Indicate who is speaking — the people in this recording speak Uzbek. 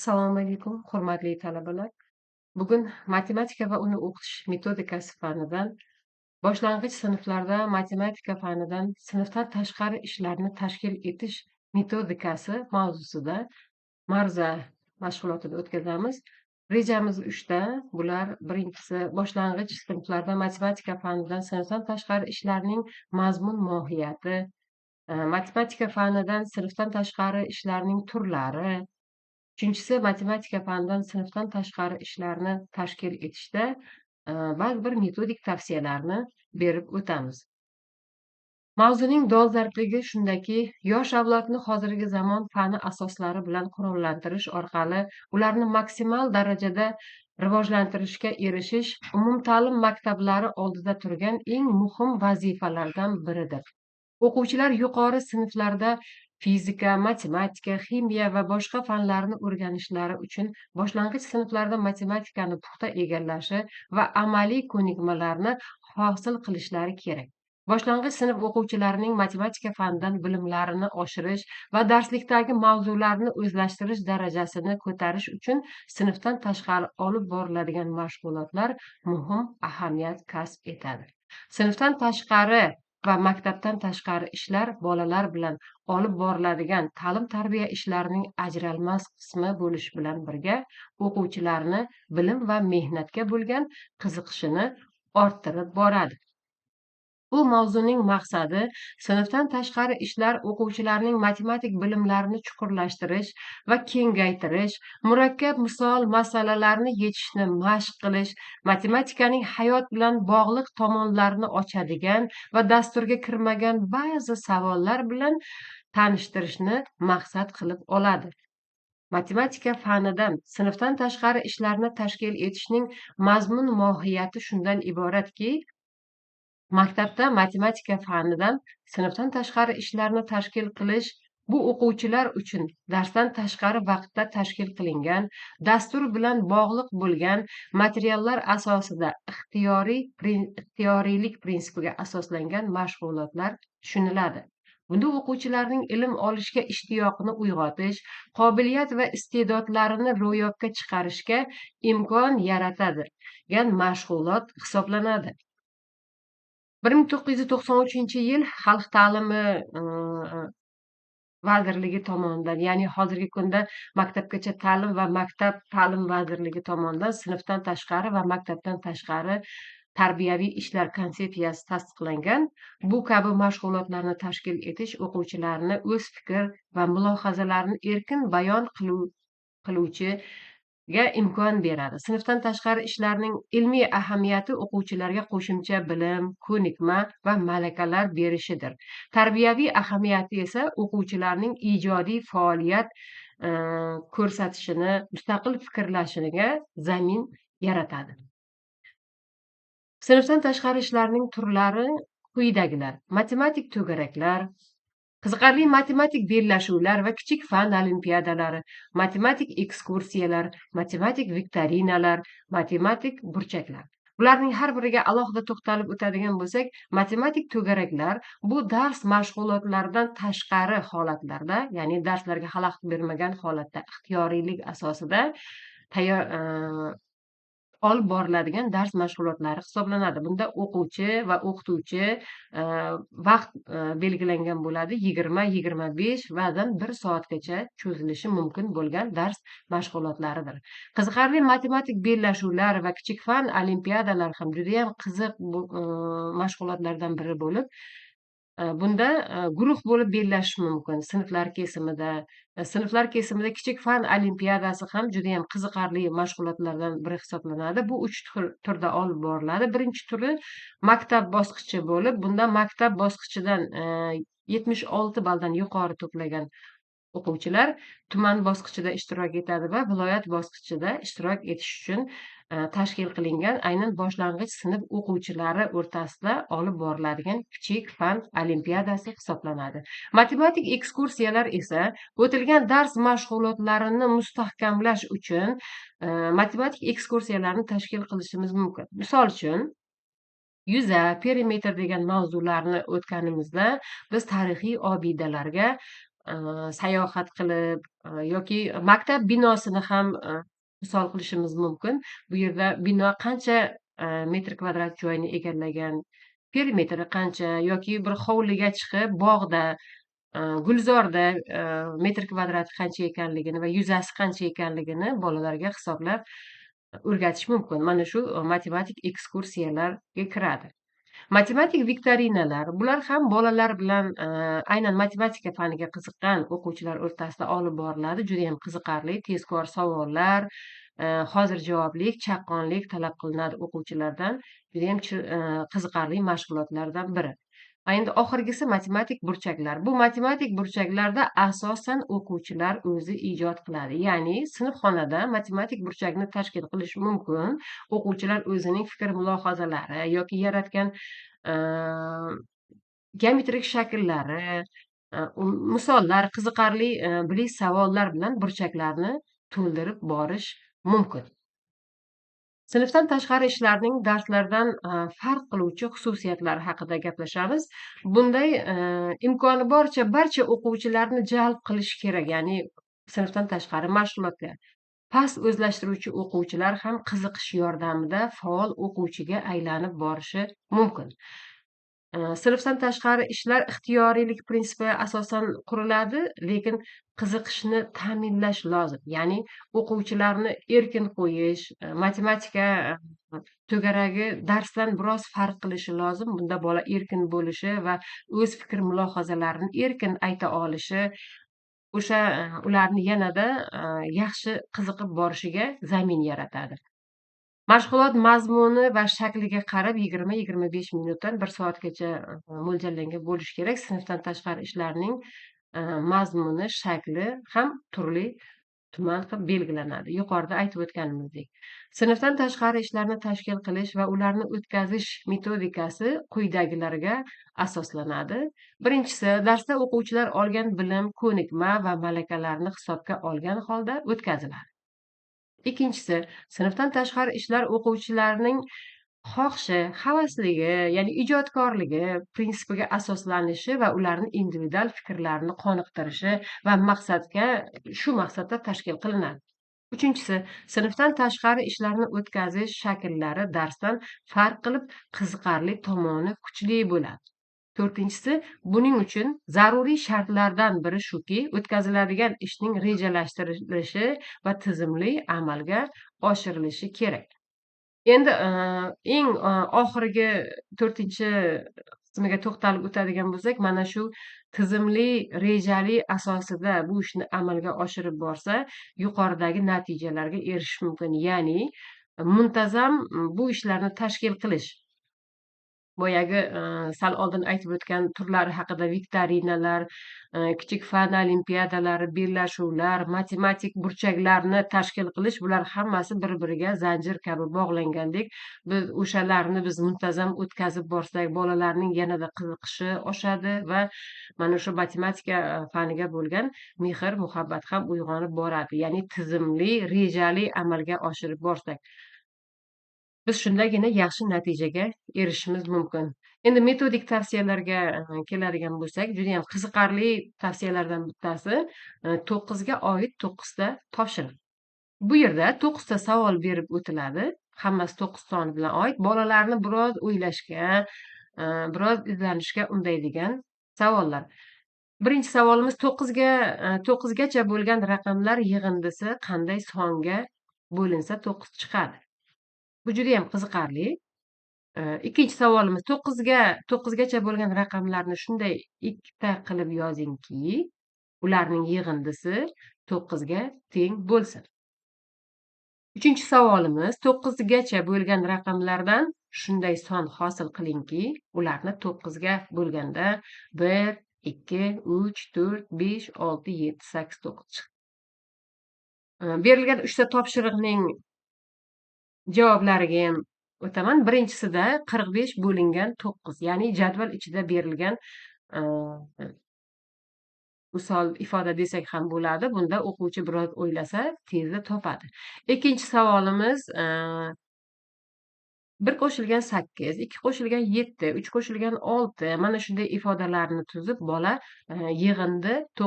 Speaker 1: Assalomu alaykum, hurmatli talabalar. Bugun matematika va uni o'qitish metodikasi fanidan, boshlang'ich sinflarda matematika fanidan sinfdan tashqari ishlarni tashkil etish metodikasi mavzusida marza mashg'ulotini o'tkazamiz. Rejamiz 3 ta. Bular birinchisi boshlang'ich sinflarda matematika fanidan sinfdan tashqari ishlarning mazmun mohiyati, matematika fanidan sinfdan tashqari ishlarning turlari. Uchinchisi, matematika fanidan sinfdan tashqari ishlarni tashkil etishda ba'zi bir metodik tavsiyalarni berib o'tamiz. Mavzuning dolzarbligi shundaki, yosh avlodni hozirgi zamon fani asoslari bilan qurollantirish orqali ularni maksimal darajada rivojlantirishga erishish umumta'lim maktablari oldida turgan eng muhim vazifalardan biridir. O'quvchilar yuqori sinflarda fizika, matematika, ximiya va boshqa fanlarni o'rganishlari uchun boshlang'ich sinflarda matematikani puxta egallashi va amaliy ko'nikmalarni hosil qilishlari kerak. Boshlang'ich sinf o'quvchilarining matematika fanidan bilimlarini oshirish va darslikdagi mavzularni o'zlashtirish darajasini ko'tarish uchun sinfdan tashqari olib boriladigan mashg'ulotlar muhim ahamiyat kasb etadi. Sinfdan tashqari va maktabdan tashqari ishlar bolalar bilan olib boriladigan ta'lim-tarbiya ishlarining ajralmas qismi bo'lishi bilan birga, o'quvchilarni bilim va mehnatga bo'lgan qiziqishini orttirib boradi. Bu mavzuning maqsadi sinfdan tashqari ishlar o'quvchilarning matematik bilimlarini chuqurlashtirish va kengaytirish, murakkab misol masalalarni yechishni mashq qilish, matematikaning hayot bilan bog'liq tomonlarini ochadigan va dasturga kirmagan ba'zi savollar bilan tanishtirishni maqsad qilib oladi. Matematika fanidan sinfdan tashqari ishlarni tashkil etishning mazmun mohiyati shundan iboratki, maktabda matematika fanidan sinfdan tashqari ishlarni tashkil qilish bu o'quvchilar uchun darsdan tashqari vaqtda tashkil qilingan, dastur bilan bog'liq bo'lgan materiallar asosida ixtiyoriylik prinsipiga asoslangan mashg'ulotlar tushuniladi. Bunda o'quvchilarning ilm olishga ishtiyoqini uyg'otish, qobiliyat va iste'dodlarini ro'yobga chiqarishga imkon yaratadigan mashg'ulot hisoblanadi. 1993-yil Xalq ta'limi vazirligi tomonidan, ya'ni hozirgi kunda Maktabgacha ta'lim va maktab ta'lim vazirligi tomonidan sinfdan tashqari va maktabdan tashqari tarbiyaviy ishlar konsepsiyasi tasdiqlangan. Bu kabi mashg'ulotlarni tashkil etish o'quvchilarni o'z fikr va mulohazalarini erkin bayon qiluvchi imkon beradi. Sinfdan tashqari ishlarning ilmiy ahamiyati o'quvchilarga qo'shimcha bilim, ko'nikma va malakalar berishidir. Tarbiyaviy ahamiyati esa o'quvchilarning ijodiy faoliyat ko'rsatishini, mustaqil fikrlashiga zamin yaratadi. Sinfdan tashqari ishlarning turlari quyidagilar: matematik to'garaklar, qiziqarli matematik bellashuvlar va kichik fan olimpiadalari, matematik ekskursiyalar, matematik viktorinalar, matematik burchaklar. Bularning har biriga alohida to'xtalib o'tadigan bo'lsak, matematik to'garaklar bu dars mashg'ulotlaridan tashqari holatlarda, ya'ni darslarga xalaqit bermagan holatda ixtiyoriylik asosida olib boriladigan dars mashg'ulotlari hisoblanadi. Bunda o'quvchi va o'qituvchi vaqt belgilangan bo'ladi. 20-25 ba'zan 1 soatgacha cho'zilishi mumkin bo'lgan dars mashg'ulotlaridir. Qiziqarli matematik bellashuvlar va kichik fan olimpiadalar ham judayam qiziq mashg'ulotlardan biri bo'lib, bunda guruh bo'lib bellashish mumkin sinflar kesimida. Sinflar kesimida kichik fan olimpiadasi ham judayam qiziqarli mashg'ulotlardan biri hisoblanadi. Bu 3 turda olib boriladi. Birinchi turi maktab bosqichi bo'lib, bunda maktab bosqichidan 76 balldan yuqori to'plagan o'quvchilar tuman bosqichida ishtirok etadi va viloyat bosqichida ishtirok etish uchun tashkil qilingan aynan boshlang'ich sinf o'quvchilari o'rtasida olib boriladigan kichik fan olimpiadasi hisoblanadi. Matematik ekskursiyalar esa o'tilgan dars mashg'ulotlarini mustahkamlash uchun matematik ekskursiyalarni tashkil qilishimiz mumkin. Misol uchun, yuza, perimetr degan mavzularni o'tganimizda biz tarixiy obidalarga sayohat qilib, yoki maktab binosini ham misol qilishimiz mumkin. Bu yerda bino qancha metr kvadrat joyni egallagan, perimetri qancha yoki bir hovliga chiqib, bog'da, gulzorda metr kvadrati qancha ekanligini va yuzasi qancha ekanligini bolalarga hisoblab o'rgatish mumkin. Mana shu matematik ekskursiyalarga kiradi. Matematik viktorinalar, bular ham bolalar bilan aynan matematika faniga qiziqqan o'quvchilar o'rtasida olib boriladi. Judayam qiziqarli, tezkor savollar, hozir javoblik, chaqqonlik talab qilinadi o'quvchilardan. Judayam qiziqarli mashg'ulotlardan biri. Endi oxirgisi matematik burchaklar. Bu matematik burchaklarda asosan o'quvchilar o'zi ijod qiladi. Ya'ni sinfxonada matematik burchakni tashkil qilish mumkin. O'quvchilar o'zining fikr mulohazalari yoki yaratgan geometrik shakllari, misollar, qiziqarli bilish savollar bilan burchaklarni to'ldirib borish mumkin. Sinfdan tashqari ishlarning darslardan farq qiluvchi xususiyatlari haqida gaplashamiz. Bunday imkoni boricha barcha o'quvchilarni jalb qilish kerak. Ya'ni sinfdan tashqari mashg'ulotga past o'zlashtiruvchi o'quvchilar ham qiziqish yordamida faol o'quvchiga aylanib borishi mumkin. Sinfdan tashqari ishlar ixtiyoriylik prinsipi asosan quriladi, lekin qiziqishni ta'minlash lozim. Ya'ni o'quvchilarni erkin qo'yish, matematika to'garagi darsdan biroz farq qilishi lozim. Bunda bola erkin bo'lishi va o'z fikr mulohazalarini erkin ayta olishi, o'sha ularni yanada yaxshi qiziqib borishiga zamin yaratadi. Mashg'ulot mazmuni va shakliga qarab 20-25 minutdan 1 soatgacha mo'ljallangan bo'lishi kerak. Sinfdan tashqari ishlarning mazmuni, shakli ham turli-tuman qilib belgilanadi. Yuqorida aytib o'tganimizdek. Sinfdan tashqari ishlarni tashkil qilish va ularni o'tkazish metodikasi quyidagilarga asoslanadi. Birinchisi, darsda o'quvchilar olgan bilim, ko'nikma va malakalarni hisobga olgan holda o'tkaziladi. Ikkinchisi, sinfdan tashqari ishlar o'quvchilarning xohishi, havasligi, ya'ni ijodkorligi prinsipiga asoslanishi va ularni individual fikrlarini qoniqtirishi va shu maqsadda tashkil qilinadi. Uchinchisi, sinfdan tashqari ishlarni o'tkazish shakllari darsdan farq qilib, qiziqarli tomoni kuchli bo'ladi. To'rtinchisi, buning uchun zaruriy shartlardan biri shuki, o'tkaziladigan ishning rejalashtirilishi va tizimli amalga oshirilishi kerak. Endi eng oxirgi 4-qismiga to'xtalib o'tadigan bo'lsak, mana shu tizimli, rejali asosida bu ishni amalga oshirib borsa, yuqoridagi natijalarga erishish mumkin. Ya'ni muntazam bu ishlarni tashkil qilish. Boyagi sal oldin aytib o'tgan turlari haqida viktorinalar, kichik fan olimpiadalari, bellashuvlar, matematik burchaklarni tashkil qilish, bular hammasi bir-biriga zanjir kabi bog'langandek. Biz muntazam o'tkazib borsak, bolalarning yanada qiziqishi oshadi va mana shu matematika faniga bo'lgan mehr-muhabbat ham uyg'onib boradi. Ya'ni tizimli, rejali amalga oshirib borsak. Biz shundagina yaxshi natijaga erishishimiz mumkin. Endi metodik tavsiyalarga keladigan bo'lsak, judayam qiziqarli tavsiyalardan bittasi 9 ga oid 9 ta topshiriq. Bu yerda 9 ta savol berib o'tiladi. Hammasi 9 soni bilan oid. Bolalarni biroz o'ylashga, biroz izlanishga undaydigan savollar. Birinchi savolimiz 9 gacha bo'lgan raqamlar yig'indisi qanday songa bo'linsa 9 chiqadi? Bu judayam qiziqarli. Ikkinchi savolimiz 9 gacha bo'lgan raqamlarni shunday ikkita qilib yozingki, ularning yig'indisi 9 ga teng bo'lsin. Uchinchi savolimiz 9 gacha bo'lgan raqamlardan shunday son hosil qilingki, ularni 9 ga bo'lganda 1, 2, 3, 4, 5, 6, 7, 8, 9 chiqdi. Berilgan 3 ta topshiriqning javoblariga ham o'taman. Birinchisida 45 bo'lingan 9, ya'ni jadval ichida berilgan misol ifoda desak ham bo'ladi. Bunda o'quvchi biroz o'ylasa tezda topadi. Ikkinchi savolimiz 1 qo'shilgan 8, 2 qo'shilgan 7, 3 qo'shilgan 6 mana shunday ifodalarni tuzib bola yig'indi